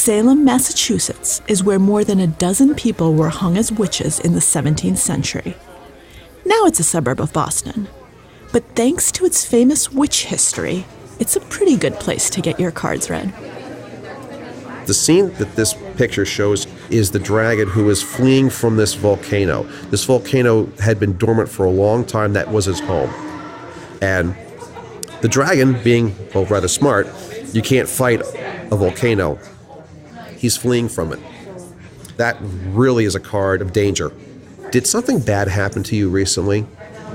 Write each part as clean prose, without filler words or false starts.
Salem, Massachusetts is where more than a dozen people were hung as witches in the 17th century. Now it's a suburb of Boston. But thanks to its famous witch history, it's a pretty good place to get your cards read. The scene that this picture shows is the dragon who is fleeing from this volcano. This volcano had been dormant for a long time. That was his home. And the dragon, being, well, rather smart, you can't fight a volcano. He's fleeing from it. That really is a card of danger. Did something bad happen to you recently?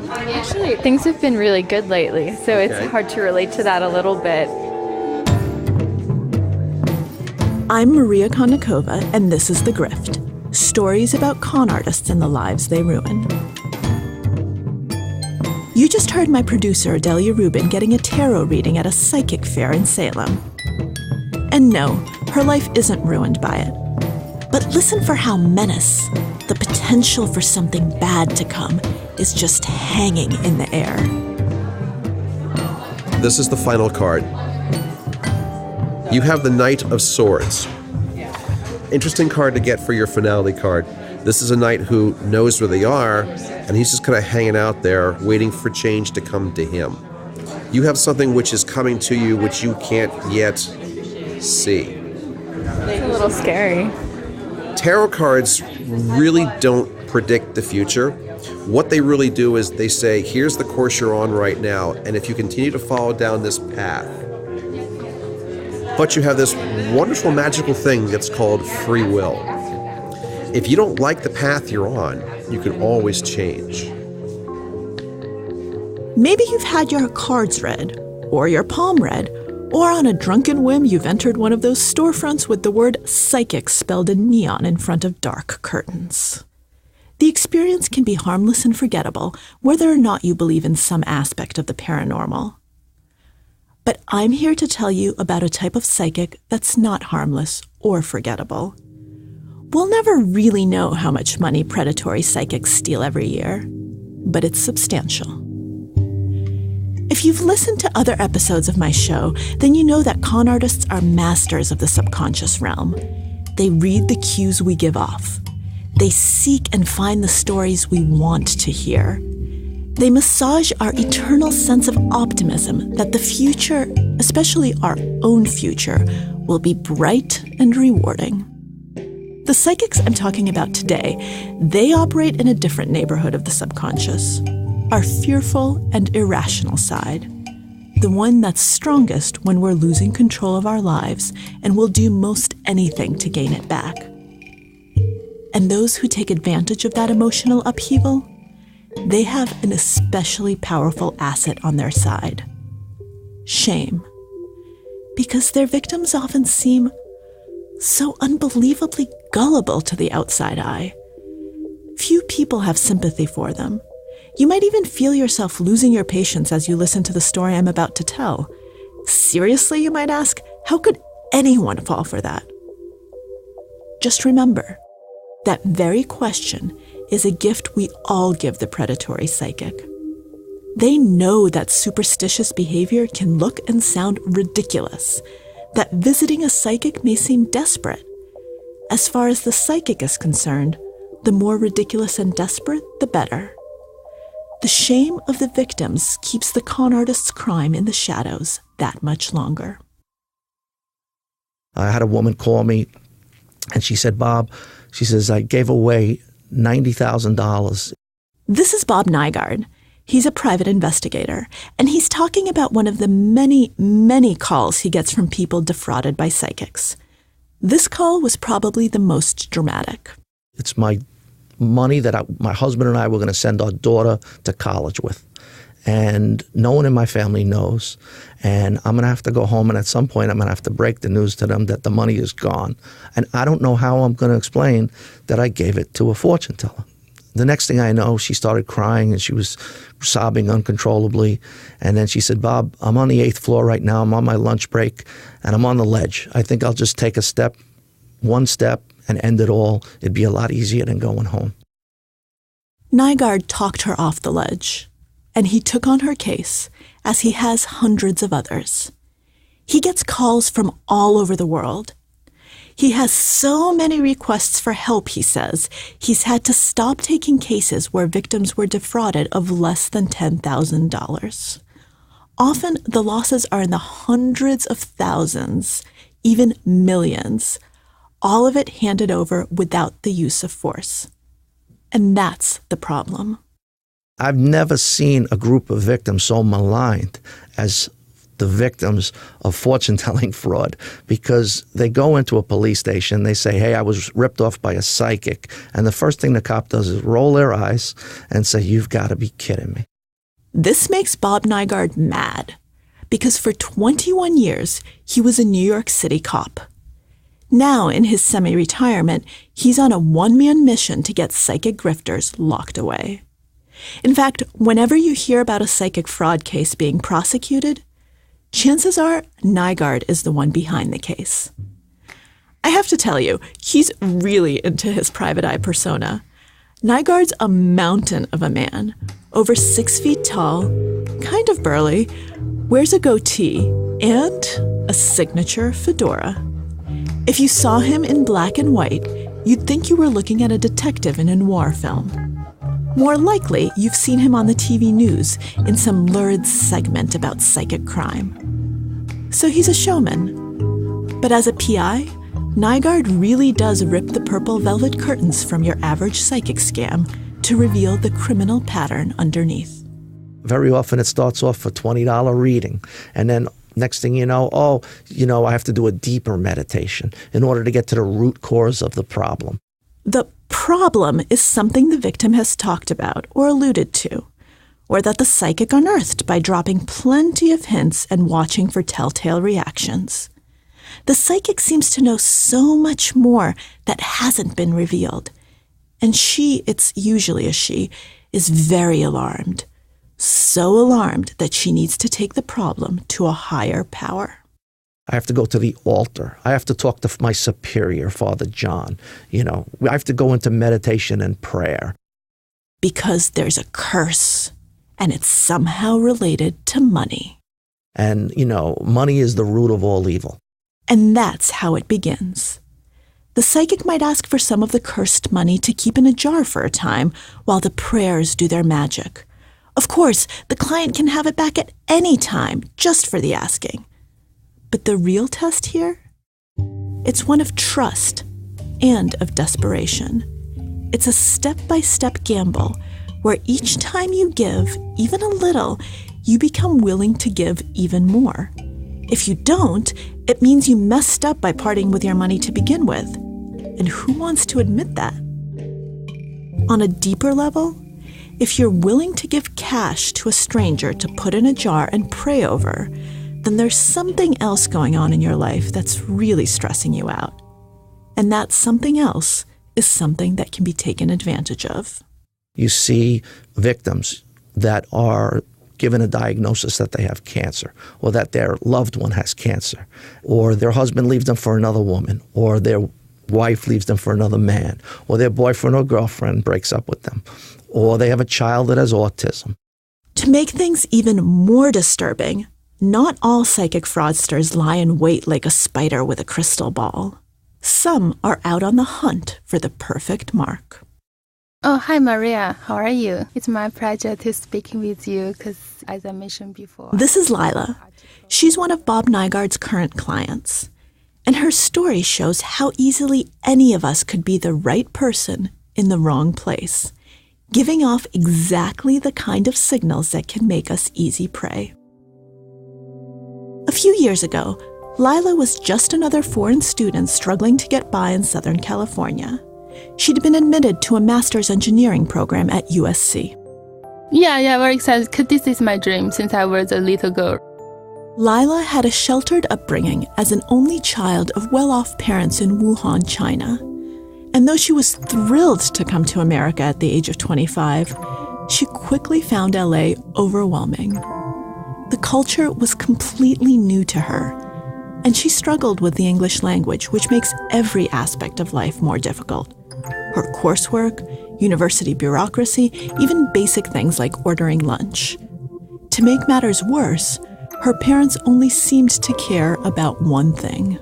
Actually, things have been really good lately, so it's hard to relate to that a little bit. I'm Maria Konnikova, and this is The Grift, stories about con artists and the lives they ruin. You just heard my producer, Delia Rubin, getting a tarot reading at a psychic fair in Salem. And no, her life isn't ruined by it. But listen for how menace, the potential for something bad to come, is just hanging in the air. This is the final card. You have the Knight of Swords. Interesting card to get for your finale card. This is a knight who knows where they are, and he's just kind of hanging out there, waiting for change to come to him. You have something which is coming to you which you can't yet see. It's a little scary. Tarot cards really don't predict the future. What they really do is they say, here's the course you're on right now, and if you continue to follow down this path. But you have this wonderful magical thing that's called free will. If you don't like the path you're on, you can always change. Maybe you've had your cards read, or your palm read, or on a drunken whim you've entered one of those storefronts with the word psychic spelled in neon in front of dark curtains. The experience can be harmless and forgettable, whether or not you believe in some aspect of the paranormal. But I'm here to tell you about a type of psychic that's not harmless or forgettable. We'll never really know how much money predatory psychics steal every year, but it's substantial. If you've listened to other episodes of my show, then you know that con artists are masters of the subconscious realm. They read the cues we give off. They seek and find the stories we want to hear. They massage our eternal sense of optimism that the future, especially our own future, will be bright and rewarding. The psychics I'm talking about today, they operate in a different neighborhood of the subconscious, our fearful and irrational side, the one that's strongest when we're losing control of our lives and will do most anything to gain it back. And those who take advantage of that emotional upheaval, they have an especially powerful asset on their side: shame. Because their victims often seem so unbelievably gullible to the outside eye. Few people have sympathy for them. You might even feel yourself losing your patience as you listen to the story I'm about to tell. Seriously, you might ask, how could anyone fall for that? Just remember, that very question is a gift we all give the predatory psychic. They know that superstitious behavior can look and sound ridiculous, that visiting a psychic may seem desperate. As far as the psychic is concerned, the more ridiculous and desperate, the better. The shame of the victims keeps the con artist's crime in the shadows that much longer. I had a woman call me, and she said, Bob, she says, I gave away $90,000. This is Bob Nygaard. He's a private investigator, and he's talking about one of the many, many calls he gets from people defrauded by psychics. This call was probably the most dramatic. It's my money that my husband and I were going to send our daughter to college with. And no one in my family knows. And I'm going to have to go home, and at some point I'm going to have to break the news to them that the money is gone. And I don't know how I'm going to explain that I gave it to a fortune teller. The next thing I know, she started crying and she was sobbing uncontrollably. And then she said, Bob, I'm on the 8th floor right now. I'm on my lunch break and I'm on the ledge. I think I'll just take one step and end it all. It'd be a lot easier than going home. Nygaard talked her off the ledge, and he took on her case, as he has hundreds of others. He gets calls from all over the world. He has so many requests for help, he says, he's had to stop taking cases where victims were defrauded of less than $10,000. Often, the losses are in the hundreds of thousands, even millions, all of it handed over without the use of force. And that's the problem. I've never seen a group of victims so maligned as the victims of fortune-telling fraud, because they go into a police station, they say, hey, I was ripped off by a psychic. And the first thing the cop does is roll their eyes and say, you've got to be kidding me. This makes Bob Nygaard mad, because for 21 years, he was a New York City cop. Now, in his semi-retirement, he's on a one-man mission to get psychic grifters locked away. In fact, whenever you hear about a psychic fraud case being prosecuted, chances are Nygaard is the one behind the case. I have to tell you, he's really into his private eye persona. Nygaard's a mountain of a man, over 6 feet tall, kind of burly, wears a goatee, and a signature fedora. If you saw him in black and white, you'd think you were looking at a detective in a noir film. More likely, you've seen him on the TV news in some lurid segment about psychic crime. So he's a showman. But as a PI, Nygaard really does rip the purple velvet curtains from your average psychic scam to reveal the criminal pattern underneath. Very often it starts off for a $20 reading, and then next thing you know, I have to do a deeper meditation in order to get to the root cause of the problem. The problem is something the victim has talked about or alluded to, or that the psychic unearthed by dropping plenty of hints and watching for telltale reactions. The psychic seems to know so much more that hasn't been revealed, and it's usually a she, is very alarmed. So alarmed that she needs to take the problem to a higher power. I have to go to the altar. I have to talk to my superior, Father John. I have to go into meditation and prayer. Because there's a curse, and it's somehow related to money. And, money is the root of all evil. And that's how it begins. The psychic might ask for some of the cursed money to keep in a jar for a time while the prayers do their magic. Of course, the client can have it back at any time, just for the asking. But the real test here? It's one of trust and of desperation. It's a step-by-step gamble where each time you give, even a little, you become willing to give even more. If you don't, it means you messed up by parting with your money to begin with. And who wants to admit that? On a deeper level, if you're willing to give cash to a stranger to put in a jar and pray over, then there's something else going on in your life that's really stressing you out. And that something else is something that can be taken advantage of. You see victims that are given a diagnosis that they have cancer, or that their loved one has cancer, or their husband leaves them for another woman, or their wife leaves them for another man, or their boyfriend or girlfriend breaks up with them, or they have a child that has autism. To make things even more disturbing, not all psychic fraudsters lie in wait like a spider with a crystal ball. Some are out on the hunt for the perfect mark. Oh, hi, Maria. How are you? It's my pleasure to speak with you because, as I mentioned before... This is Lyla. She's one of Bob Nygaard's current clients. And her story shows how easily any of us could be the right person in the wrong place, giving off exactly the kind of signals that can make us easy prey. A few years ago, Lyla was just another foreign student struggling to get by in Southern California. She'd been admitted to a master's engineering program at USC. Yeah, very excited because this is my dream since I was a little girl. Lyla had a sheltered upbringing as an only child of well-off parents in Wuhan, China. And though she was thrilled to come to America at the age of 25, she quickly found LA overwhelming. The culture was completely new to her, and she struggled with the English language, which makes every aspect of life more difficult. Her coursework, university bureaucracy, even basic things like ordering lunch. To make matters worse, her parents only seemed to care about one thing: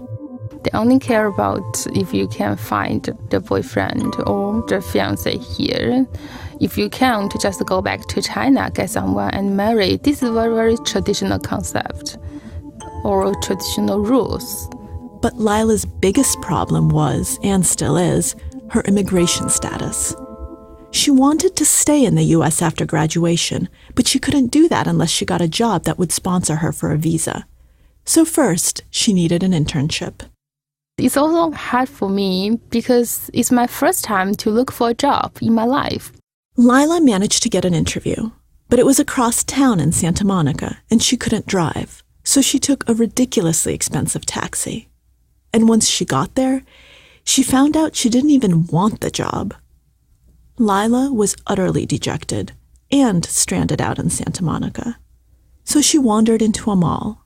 They only care about if you can find the boyfriend or the fiancé here. If you can't, just go back to China, get someone and marry. This is a very, very traditional concept or traditional rules. But Lyla's biggest problem was, and still is, her immigration status. She wanted to stay in the U.S. after graduation, but she couldn't do that unless she got a job that would sponsor her for a visa. So first, she needed an internship. It's also hard for me because it's my first time to look for a job in my life. Lyla managed to get an interview, but it was across town in Santa Monica, and she couldn't drive, so she took a ridiculously expensive taxi. And once she got there, she found out she didn't even want the job. Lyla was utterly dejected and stranded out in Santa Monica. So she wandered into a mall.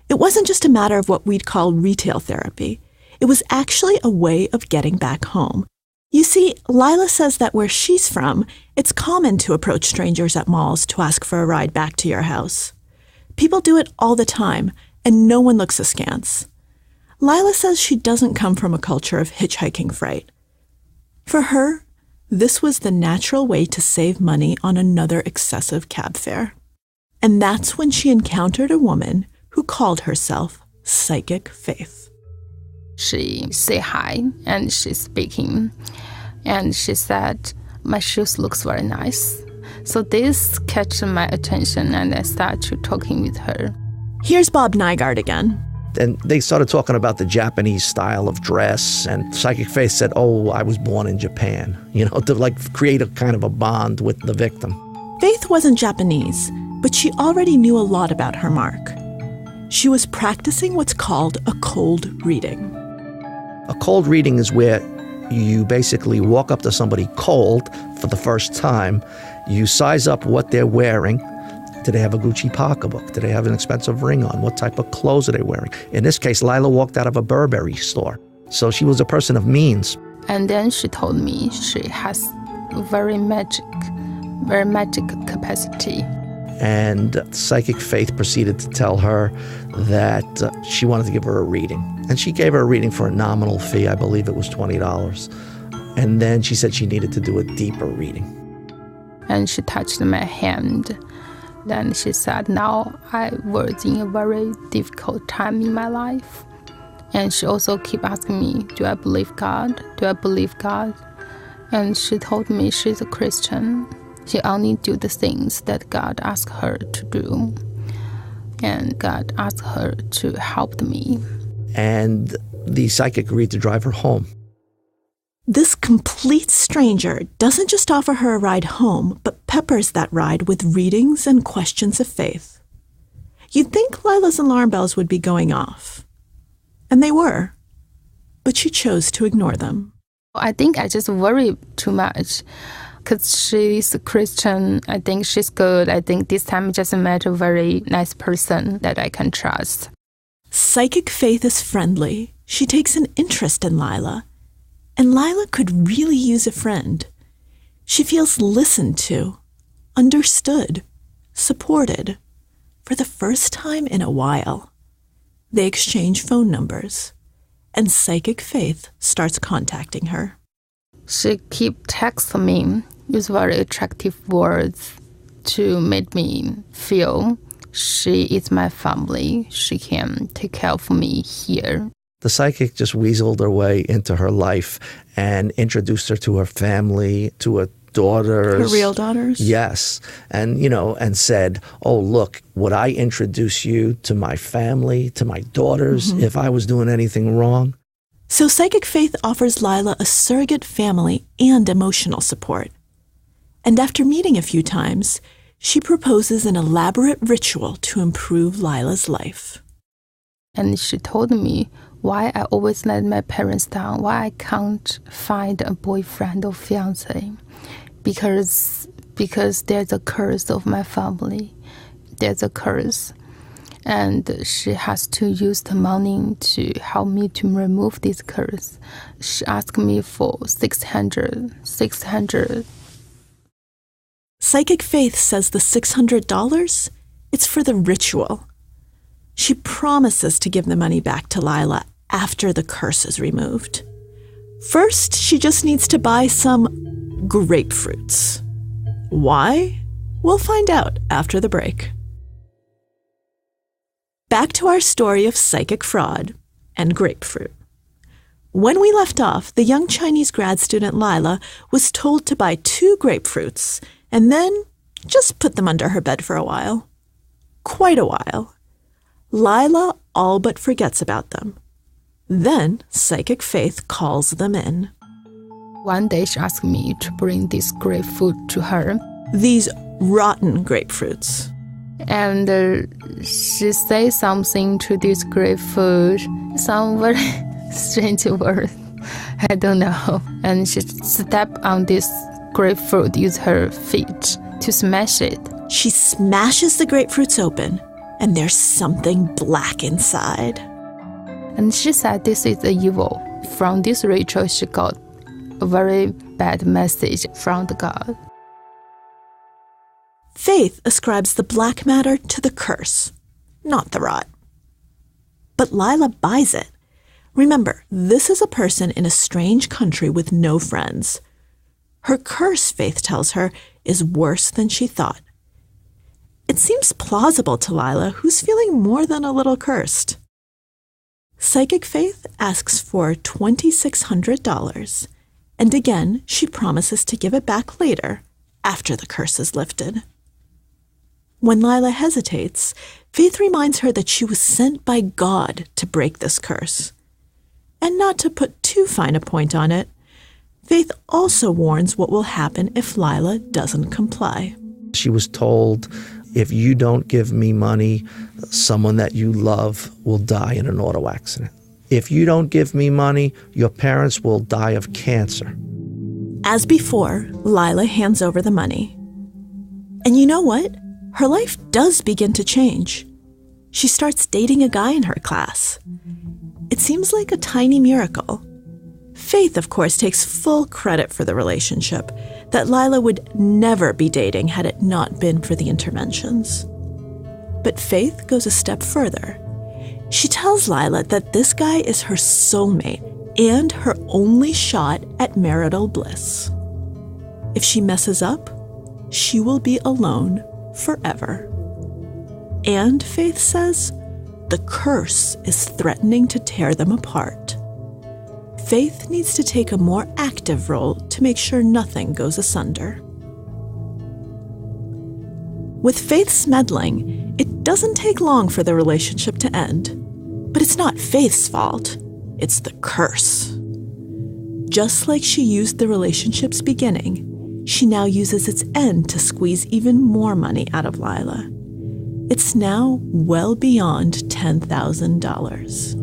It wasn't just a matter of what we'd call retail therapy. It was actually a way of getting back home. You see, Lyla says that where she's from, it's common to approach strangers at malls to ask for a ride back to your house. People do it all the time, and no one looks askance. Lyla says she doesn't come from a culture of hitchhiking fright. For her, this was the natural way to save money on another excessive cab fare. And that's when she encountered a woman who called herself Psychic Faith. She said hi, and she's speaking. And she said, my shoes looks very nice. So this catch my attention, and I started talking with her. Here's Bob Nygaard again. And they started talking about the Japanese style of dress, and Psychic Faith said, oh, I was born in Japan, to like create a kind of a bond with the victim. Faith wasn't Japanese, but she already knew a lot about her mark. She was practicing what's called a cold reading. A cold reading is where you basically walk up to somebody cold for the first time, you size up what they're wearing. Do they have a Gucci pocketbook? Do they have an expensive ring on? What type of clothes are they wearing? In this case, Lyla walked out of a Burberry store. So she was a person of means. And then she told me she has very magic capacity. And Psychic Faith proceeded to tell her that she wanted to give her a reading. And she gave her a reading for a nominal fee. I believe it was $20. And then she said she needed to do a deeper reading. And she touched my hand. Then she said, now I was in a very difficult time in my life. And she also kept asking me, do I believe God? Do I believe God? And she told me she's a Christian. She only do the things that God asked her to do. And God asked her to help me. And the psychic agreed to drive her home. This complete stranger doesn't just offer her a ride home, but peppers that ride with readings and questions of faith. You'd think Lyla's alarm bells would be going off. And they were. But she chose to ignore them. I think I just worry too much. Because she's a Christian, I think she's good. I think this time I just met a very nice person that I can trust. Psychic Faith is friendly. She takes an interest in Lyla. And Lyla could really use a friend. She feels listened to, understood, supported, for the first time in a while. They exchange phone numbers, and Psychic Faith starts contacting her. She keep texting me with very attractive words to make me feel she is my family. She can take care of me here. The psychic just weaseled her way into her life and introduced her to her family, to her daughters. Her real daughters? Yes. And, and said, oh, look, would I introduce you to my family, to my daughters, if I was doing anything wrong? So Psychic Faith offers Lyla a surrogate family and emotional support. And after meeting a few times, she proposes an elaborate ritual to improve Lyla's life. And she told me why I always let my parents down, why I can't find a boyfriend or fiancé. Because there's a curse of my family. There's a curse. And she has to use the money to help me to remove this curse. She asked me for $600. Psychic Faith says the $600, it's for the ritual. She promises to give the money back to Lyla after the curse is removed. First, she just needs to buy some grapefruits. Why? We'll find out after the break. Back to our story of psychic fraud and grapefruit. When we left off, the young Chinese grad student Lyla was told to buy 2 grapefruits and then just put them under her bed for a while. Quite a while. Lyla all but forgets about them. Then Psychic Faith calls them in. One day she asked me to bring this grapefruit to her. These rotten grapefruits. And she said something to this grapefruit, some very strange word. I don't know. And she stepped on this grapefruit with her feet to smash it. She smashes the grapefruits open, and there's something black inside. And she said this is the evil. From this ritual, she got a very bad message from the God. Faith ascribes the black matter to the curse, not the rot. But Lyla buys it. Remember, this is a person in a strange country with no friends. Her curse, Faith tells her, is worse than she thought. It seems plausible to Lyla, who's feeling more than a little cursed. Psychic Faith asks for $2,600, and again she promises to give it back later, after the curse is lifted. When Lyla hesitates, Faith reminds her that she was sent by God to break this curse. And not to put too fine a point on it, Faith also warns what will happen if Lyla doesn't comply. She was told, if you don't give me money, someone that you love will die in an auto accident. If you don't give me money, your parents will die of cancer. As before, Lyla hands over the money. And you know what? Her life does begin to change. She starts dating a guy in her class. It seems like a tiny miracle. Faith, of course, takes full credit for the relationship, that Lyla would never be dating had it not been for the interventions. But Faith goes a step further. She tells Lyla that this guy is her soulmate and her only shot at marital bliss. If she messes up, she will be alone forever. And Faith says, the curse is threatening to tear them apart. Faith needs to take a more active role to make sure nothing goes asunder. With Faith's meddling, it doesn't take long for the relationship to end. But it's not Faith's fault. It's the curse. Just like she used the relationship's beginning, she now uses its end to squeeze even more money out of Lyla. It's now well beyond $10,000.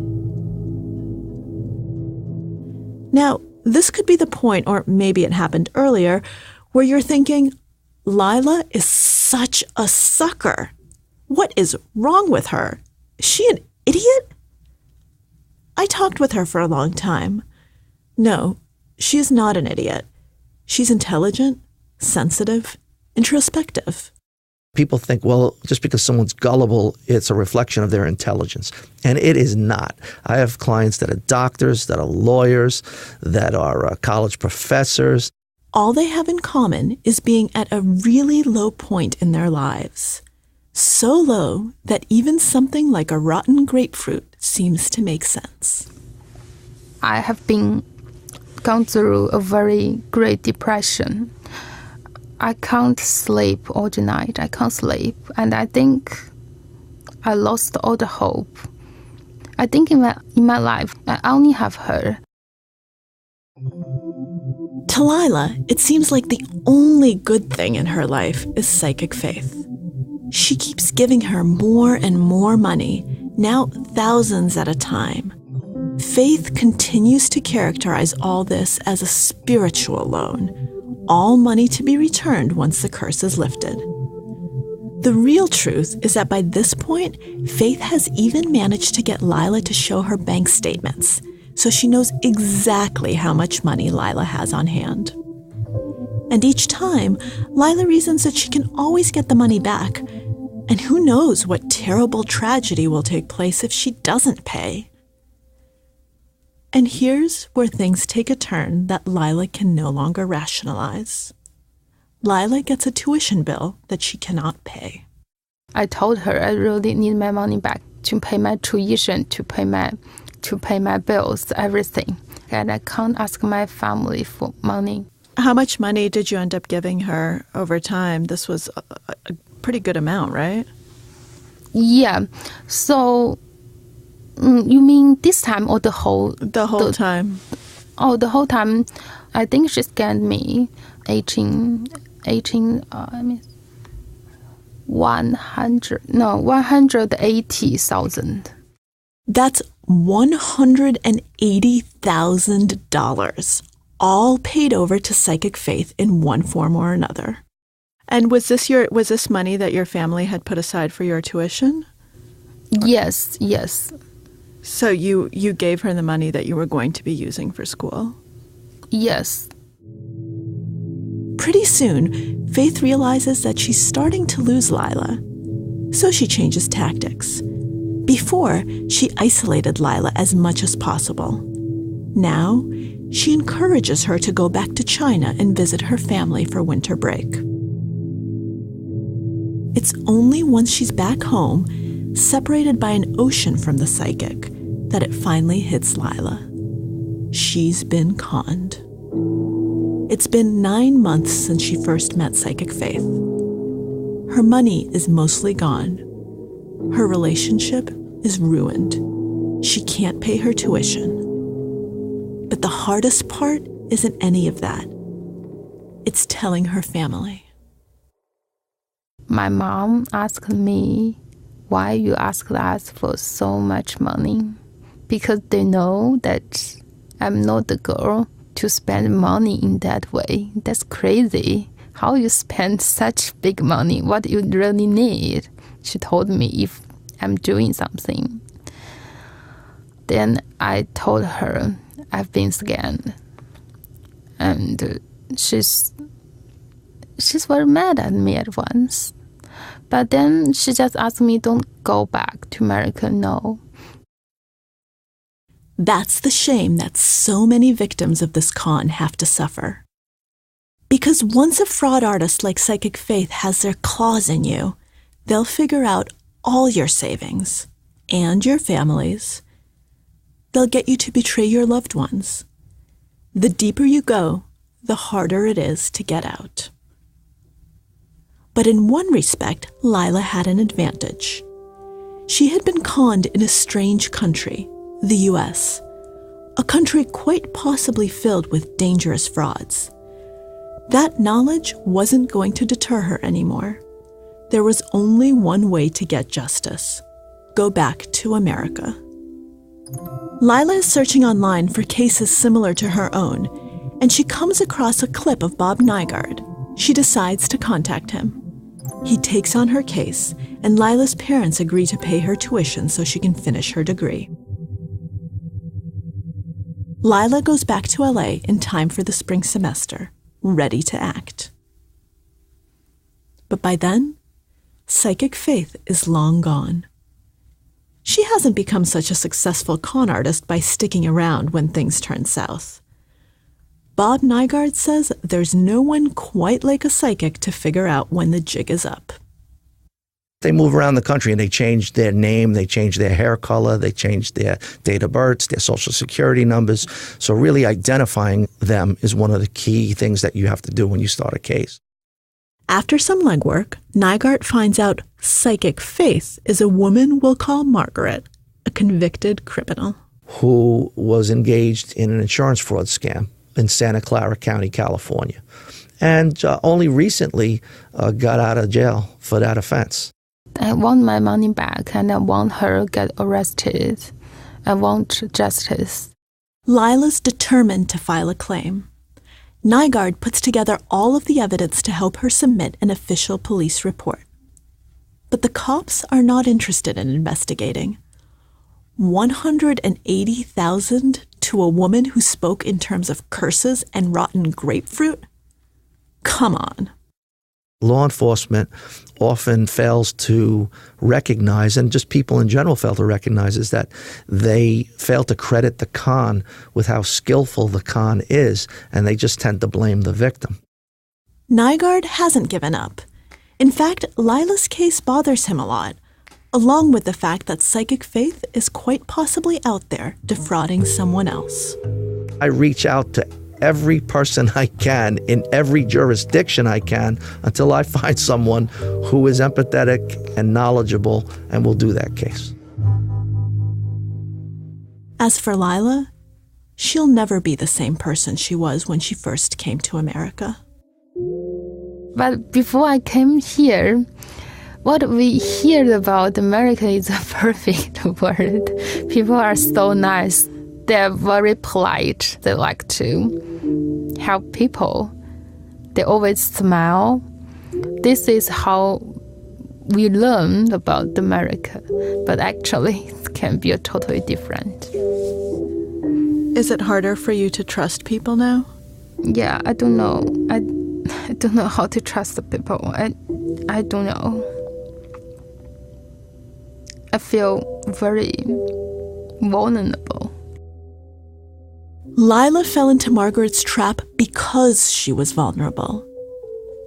Now, this could be the point, or maybe it happened earlier, where you're thinking, Lyla is such a sucker. What is wrong with her? Is she an idiot? I talked with her for a long time. No, she is not an idiot. She's intelligent, sensitive, introspective. People think, well, just because someone's gullible, it's a reflection of their intelligence. And it is not. I have clients that are doctors, that are lawyers, that are college professors. All they have in common is being at a really low point in their lives. So low that even something like a rotten grapefruit seems to make sense. I have been gone through a very great depression. I can't sleep all the night. I can't sleep. And I think I lost all the hope. I think in my life, I only have her. To Lyla, it seems like the only good thing in her life is Psychic Faith. She keeps giving her more and more money, now thousands at a time. Faith continues to characterize all this as a spiritual loan, all money to be returned once the curse is lifted. The real truth is that by this point, Faith has even managed to get Lyla to show her bank statements, so she knows exactly how much money Lyla has on hand. And each time, Lyla reasons that she can always get the money back, and who knows what terrible tragedy will take place if she doesn't pay. And here's where things take a turn that Lyla can no longer rationalize. Lyla gets a tuition bill that she cannot pay. I told her I really need my money back to pay my tuition, to pay my bills, everything. And I can't ask my family for money. How much money did you end up giving her over time? This was a pretty good amount, right? Yeah. So, you mean this time or the whole? The whole time. Oh, the whole time. I think she scanned me 180,000. That's $180,000, all paid over to Psychic Faith in one form or another. And was this money that your family had put aside for your tuition? Yes. So you gave her the money that you were going to be using for school? Yes. Pretty soon, Faith realizes that she's starting to lose Lyla. So she changes tactics. Before, she isolated Lyla as much as possible. Now, she encourages her to go back to China and visit her family for winter break. It's only once she's back home, separated by an ocean from the psychic, that it finally hits Lyla. She's been conned. It's been 9 months since she first met Psychic Faith. Her money is mostly gone. Her relationship is ruined. She can't pay her tuition. But the hardest part isn't any of that. It's telling her family. My mom asked me, why you asked us for so much money? Because they know that I'm not the girl to spend money in that way. That's crazy. How you spend such big money? What you really need? She told me if I'm doing something. Then I told her I've been scammed. And she's very mad at me at once. But then she just asked me, don't go back to America, no. That's the shame that so many victims of this con have to suffer. Because once a fraud artist like Psychic Faith has their claws in you, they'll figure out all your savings and your family's. They'll get you to betray your loved ones. The deeper you go, the harder it is to get out. But in one respect, Lyla had an advantage. She had been conned in a strange country, the U.S., a country quite possibly filled with dangerous frauds. That knowledge wasn't going to deter her anymore. There was only one way to get justice: go back to America. Lyla is searching online for cases similar to her own, and she comes across a clip of Bob Nygaard. She decides to contact him. He takes on her case, and Lyla's parents agree to pay her tuition so she can finish her degree. Lyla goes back to LA in time for the spring semester, ready to act. But by then, Psychic Faith is long gone. She hasn't become such a successful con artist by sticking around when things turn south. Bob Nygaard says there's no one quite like a psychic to figure out when the jig is up. They move around the country and they change their name, they change their hair color, they change their date of birth, their social security numbers. So really identifying them is one of the key things that you have to do when you start a case. After some legwork, Nygaard finds out Psychic Faith is a woman we'll call Margaret, a convicted criminal. Who was engaged in an insurance fraud scam in Santa Clara County, California. And only recently got out of jail for that offense. I want my money back and I want her to get arrested. I want justice. Lyla's determined to file a claim. Nygaard puts together all of the evidence to help her submit an official police report. But the cops are not interested in investigating. $180,000 to a woman who spoke in terms of curses and rotten grapefruit? Come on. Law enforcement often fails to recognize, and just people in general fail to recognize, is that they fail to credit the con with how skillful the con is, and they just tend to blame the victim. Nygaard hasn't given up. In fact, Lyla's case bothers him a lot, along with the fact that psychic faith is quite possibly out there defrauding someone else. I reach out to every person I can in every jurisdiction I can until I find someone who is empathetic and knowledgeable and will do that case. As for Lyla, she'll never be the same person she was when she first came to America. But before I came here, what we hear about America is a perfect world. People are so nice. They're very polite. They like to help people. They always smile. This is how we learn about America. But actually, it can be totally different. Is it harder for you to trust people now? Yeah, I don't know. I don't know how to trust the people. I don't know. I feel very vulnerable. Lyla fell into Margaret's trap because she was vulnerable.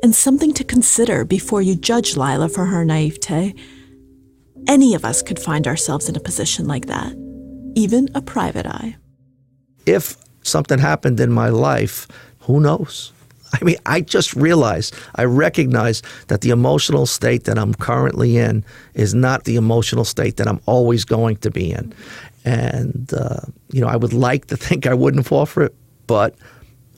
And something to consider before you judge Lyla for her naivete. Any of us could find ourselves in a position like that, even a private eye. If something happened in my life, who knows? I mean, I just realized, I recognize that the emotional state that I'm currently in is not the emotional state that I'm always going to be in. And, I would like to think I wouldn't fall for it, but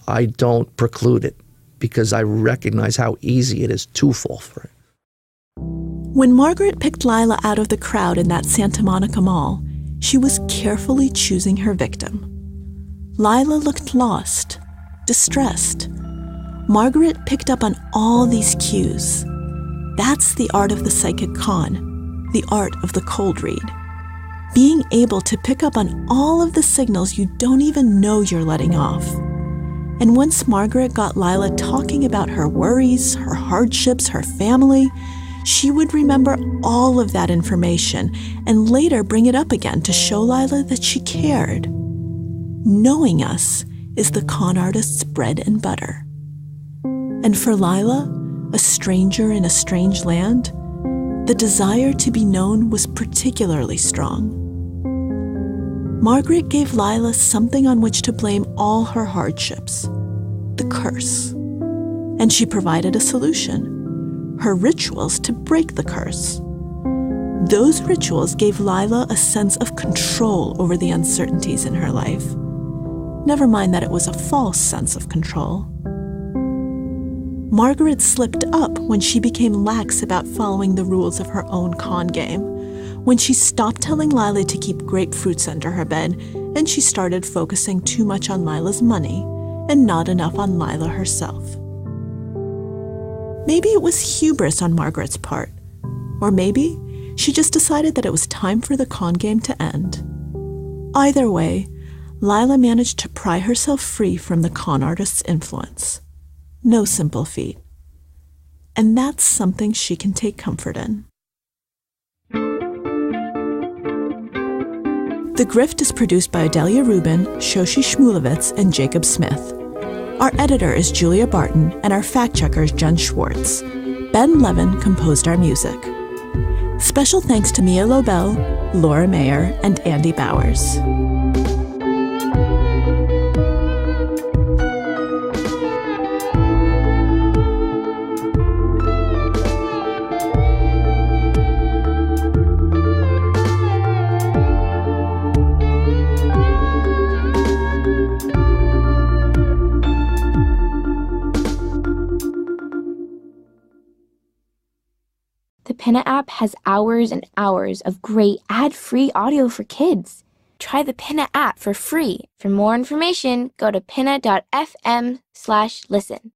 I don't preclude it because I recognize how easy it is to fall for it. When Margaret picked Lyla out of the crowd in that Santa Monica mall, she was carefully choosing her victim. Lyla looked lost, distressed. Margaret picked up on all these cues. That's the art of the psychic con, the art of the cold read. Being able to pick up on all of the signals you don't even know you're letting off. And once Margaret got Lyla talking about her worries, her hardships, her family, she would remember all of that information and later bring it up again to show Lyla that she cared. Knowing us is the con artist's bread and butter. And for Lyla, a stranger in a strange land, the desire to be known was particularly strong. Margaret gave Lyla something on which to blame all her hardships, the curse. And she provided a solution, her rituals to break the curse. Those rituals gave Lyla a sense of control over the uncertainties in her life. Never mind that it was a false sense of control. Margaret slipped up when she became lax about following the rules of her own con game, when she stopped telling Lyla to keep grapefruits under her bed, and she started focusing too much on Lyla's money and not enough on Lyla herself. Maybe it was hubris on Margaret's part, or maybe she just decided that it was time for the con game to end. Either way, Lyla managed to pry herself free from the con artist's influence. No simple feat. And that's something she can take comfort in. The Grift is produced by Adelia Rubin, Shoshi Shmulevitz, and Jacob Smith. Our editor is Julia Barton, and our fact-checker is Jen Schwartz. Ben Levin composed our music. Special thanks to Mia Lobel, Laura Mayer, and Andy Bowers. The Pinna app has hours and hours of great ad-free audio for kids. Try the Pinna app for free. For more information, go to pinna.fm/listen.